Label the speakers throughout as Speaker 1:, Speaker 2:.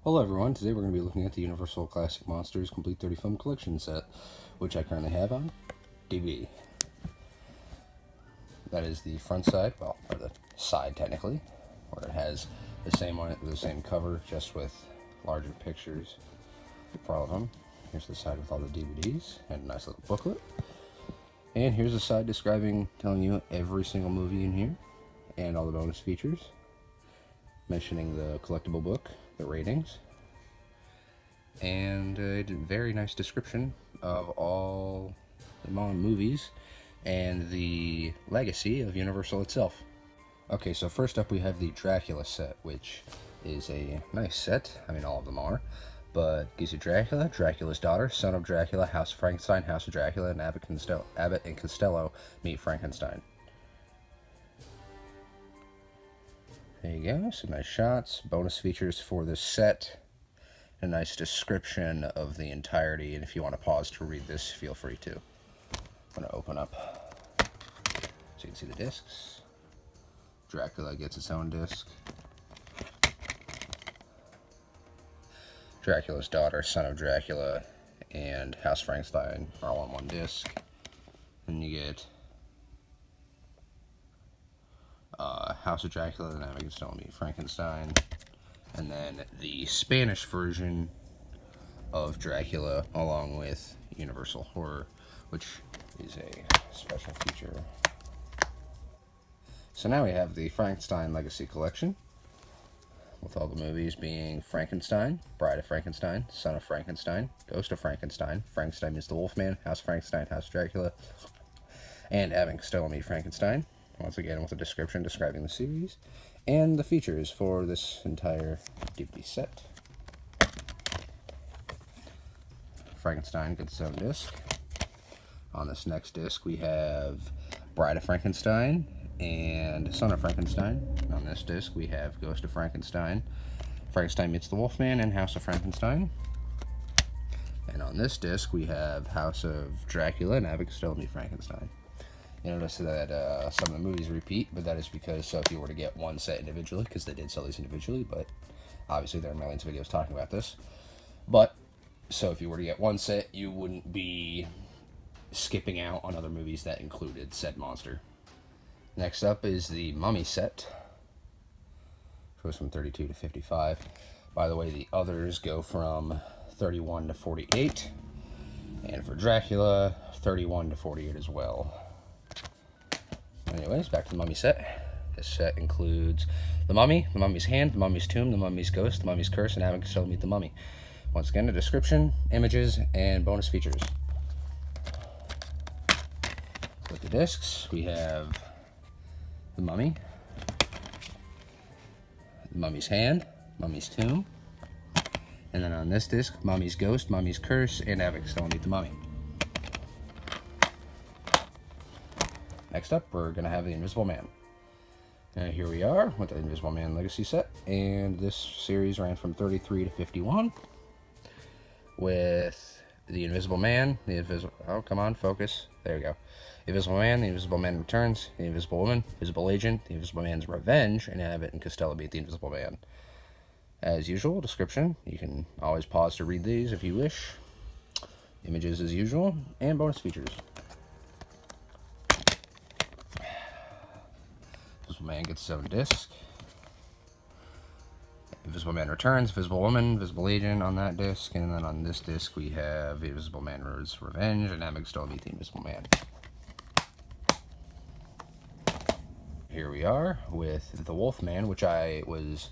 Speaker 1: Hello everyone, today we're going to be looking at the Universal Classic Monsters Complete 30 Film Collection set, which I currently have on DVD. That is the front side, well, or the side technically, where it has the same on it, the same cover, just with larger pictures for all of them. Here's the side with all the DVDs, and a nice little booklet. And here's the side telling you every single movie in here, and all the bonus features, mentioning the collectible book, the ratings, and a very nice description of all the movies and the legacy of Universal itself. Okay, so first up we have the Dracula set, which is a nice set. I mean, all of them are, but gives you Dracula, Dracula's daughter, son of Dracula, House of Frankenstein, House of Dracula, and Abbott and Costello meet Frankenstein. There you go, some nice shots, bonus features for this set, a nice description of the entirety, and if you want to pause to read this, feel free to. I'm going to open up so you can see the discs. Dracula gets its own disc. Dracula's daughter, son of Dracula, and House Frankenstein are all on one disc. Then you get House of Dracula and Abbott and Costello meet Frankenstein, and then the Spanish version of Dracula along with Universal Horror, which is a special feature. So now we have the Frankenstein Legacy Collection, with all the movies being Frankenstein, Bride of Frankenstein, Son of Frankenstein, Ghost of Frankenstein, Frankenstein meets the Wolfman, House of Frankenstein, House of Dracula, and Abbott and Costello meet Frankenstein. Once again with a description describing the series and the features for this entire DVD set. Frankenstein gets its own disc. On this next disc we have Bride of Frankenstein and Son of Frankenstein. On this disc we have Ghost of Frankenstein, Frankenstein meets the Wolfman, and House of Frankenstein. And on this disc we have House of Dracula and Abbott and Costello meet Frankenstein. You notice that some of the movies repeat, but that is because if you were to get one set individually, because they did sell these individually, but obviously there are millions of videos talking about this. But, so if you were to get one set, you wouldn't be skipping out on other movies that included said monster. Next up is the Mummy set. Goes from 32 to 55. By the way, the others go from 31 to 48. And for Dracula, 31 to 48 as well. Anyways, back to the Mummy set. This set includes the Mummy, the Mummy's Hand, the Mummy's Tomb, the Mummy's Ghost, the Mummy's Curse, and Abbott and Costello meet the Mummy. Once again, a description, images, and bonus features. With the discs, we have the Mummy, the Mummy's Hand, Mummy's Tomb, and then on this disc, Mummy's Ghost, Mummy's Curse, and Abbott and Costello meet the Mummy. Next up, we're going to have the Invisible Man. And here we are with the Invisible Man Legacy set, and this series ran from 33 to 51 with the Invisible Man, oh, come on, focus, there you go. The Invisible Man, the Invisible Man Returns, the Invisible Woman, Invisible Agent, the Invisible Man's Revenge, and Abbott and Costello meet the Invisible Man. As usual, description, you can always pause to read these if you wish. Images as usual, and bonus features. Invisible Man gets its own disc. Invisible Man Returns, Invisible Woman, Invisible Agent on that disc, and then on this disc we have Invisible Man's Revenge, and Abbott and Costello meet the Invisible Man. Here we are with the Wolfman, which I was,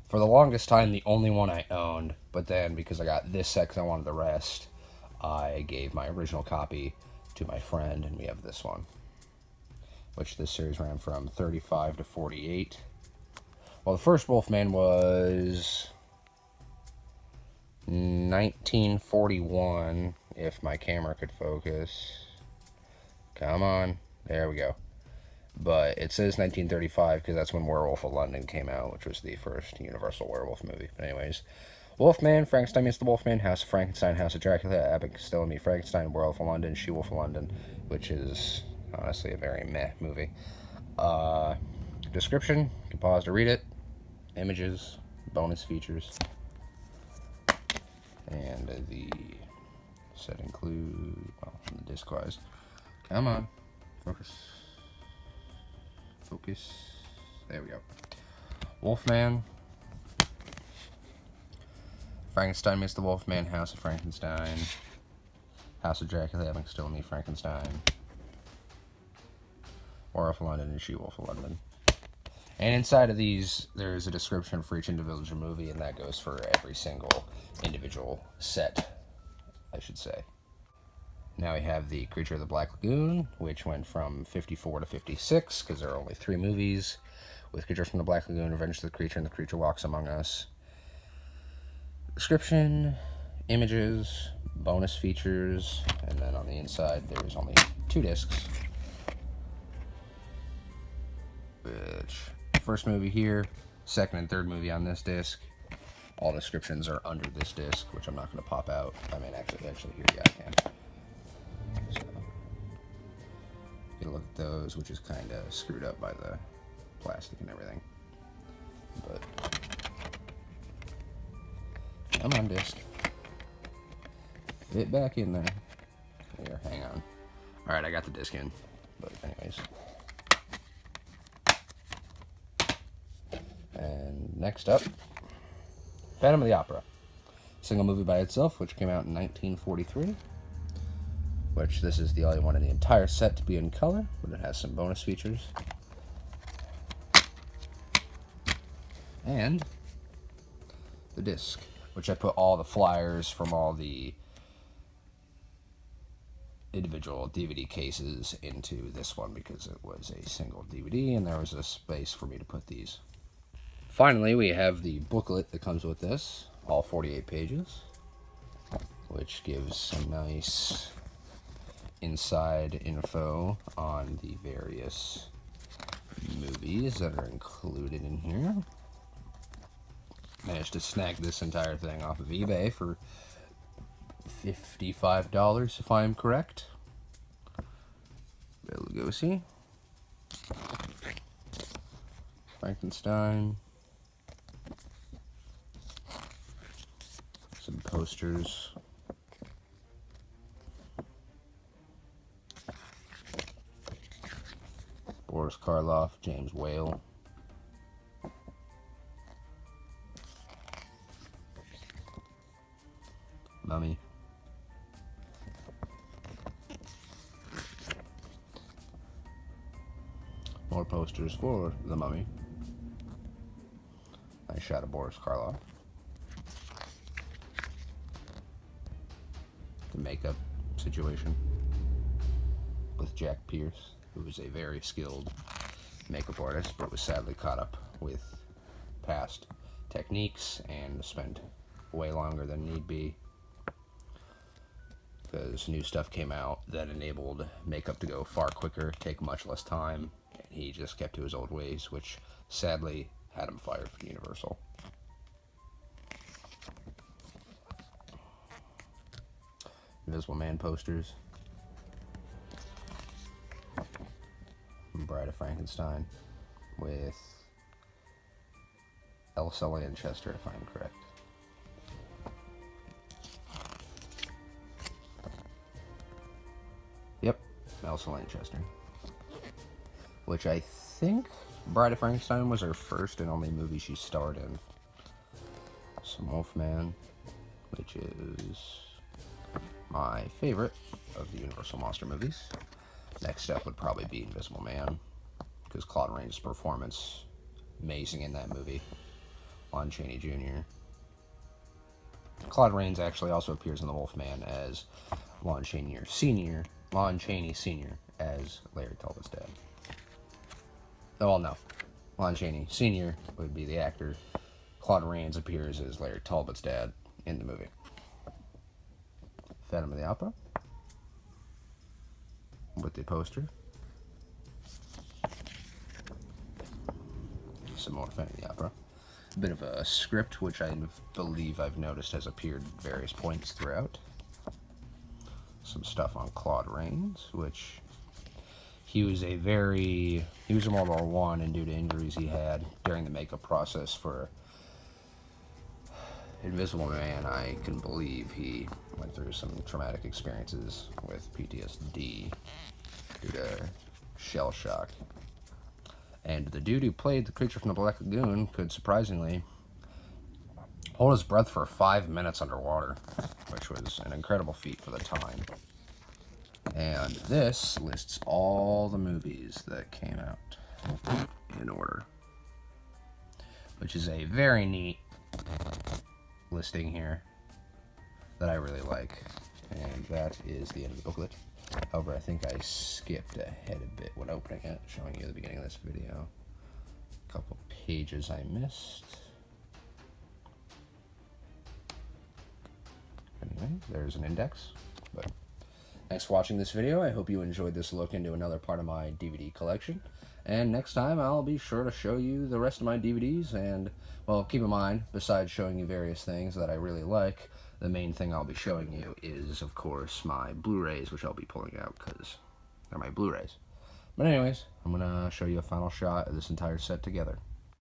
Speaker 1: for the longest time, the only one I owned, but then because I got this set because I wanted the rest, I gave my original copy to my friend, and we have this one, which this series ran from 35 to 48. Well, the first Wolfman was 1941, if my camera could focus. Come on, there we go. But it says 1935 because that's when Werewolf of London came out, which was the first Universal werewolf movie. But anyways, Wolfman, Frankenstein meets the Wolfman, House of Frankenstein, House of Dracula, Abbott and Costello meet Frankenstein, Werewolf of London, She-Wolf of London, which is honestly a very meh movie. Description, you can pause to read it. Images, bonus features. And the set include, well, the disc wise. Come on. Focus. Focus. There we go. Wolfman. Frankenstein meets the Wolfman. House of Frankenstein. House of Dracula, Having Still Me, Frankenstein. Werewolf of London and She-Wolf of London. And inside of these, there is a description for each individual movie, and that goes for every single individual set, I should say. Now we have the Creature of the Black Lagoon, which went from 54 to 56, because there are only 3 movies, with Creature from the Black Lagoon, Revenge of the Creature, and The Creature Walks Among Us. Description, images, bonus features, and then on the inside there's only 2 discs. Which, first movie here, second and third movie on this disc. All descriptions are under this disc, which I'm not going to pop out. I mean, actually here, yeah, I can. So, get a look at those, which is kind of screwed up by the plastic and everything. But, come on, disc. Fit back in there. Here, hang on. Alright, I got the disc in. But anyways. And next up, Phantom of the Opera. Single movie by itself, which came out in 1943. Which this is the only one in the entire set to be in color, but it has some bonus features. And the disc, which I put all the flyers from all the individual DVD cases into this one because it was a single DVD and there was a space for me to put these. Finally, we have the booklet that comes with this, all 48 pages, which gives some nice inside info on the various movies that are included in here. Managed to snag this entire thing off of eBay for $55, if I'm correct. Bela Lugosi. Frankenstein. Some posters. Boris Karloff, James Whale. Mummy. More posters for the Mummy. Nice shot of Boris Karloff. The makeup situation with Jack Pierce, who was a very skilled makeup artist, but was sadly caught up with past techniques and spent way longer than need be because new stuff came out that enabled makeup to go far quicker, take much less time, and he just kept to his old ways, which sadly had him fired from Universal. Invisible Man posters. Bride of Frankenstein with Elsa Lanchester, if I'm correct. Yep, Elsa Lanchester. Which I think Bride of Frankenstein was her first and only movie she starred in. Some Wolfman, which is my favorite of the Universal Monster movies. Next up would probably be Invisible Man, because Claude Rains' performance, amazing in that movie. Lon Chaney Jr. Claude Rains actually also appears in The Wolfman as Lon Chaney Sr. Lon Chaney Sr. as Larry Talbot's dad. Oh, well, no. Lon Chaney Sr. would be the actor. Claude Rains appears as Larry Talbot's dad in the movie. Phantom of the Opera. With the poster. Some more Phantom of the Opera. A bit of a script, which I believe I've noticed has appeared at various points throughout. Some stuff on Claude Rains, which he was in World War I, and due to injuries he had during the makeup process for Invisible Man, I can believe he went through some traumatic experiences with PTSD due to shell shock. And the dude who played the creature from the Black Lagoon could surprisingly hold his breath for 5 minutes underwater, which was an incredible feat for the time. And this lists all the movies that came out in order, which is a very neat listing here that I really like. And that is the end of the booklet. However, I think I skipped ahead a bit when opening it, showing you the beginning of this video. A couple pages I missed. Anyway, there's an index. But thanks for watching this video. I hope you enjoyed this look into another part of my DVD collection. And next time, I'll be sure to show you the rest of my DVDs. And, well, keep in mind, besides showing you various things that I really like, the main thing I'll be showing you is, of course, my Blu-rays, which I'll be pulling out because they're my Blu-rays. But anyways, I'm going to show you a final shot of this entire set together.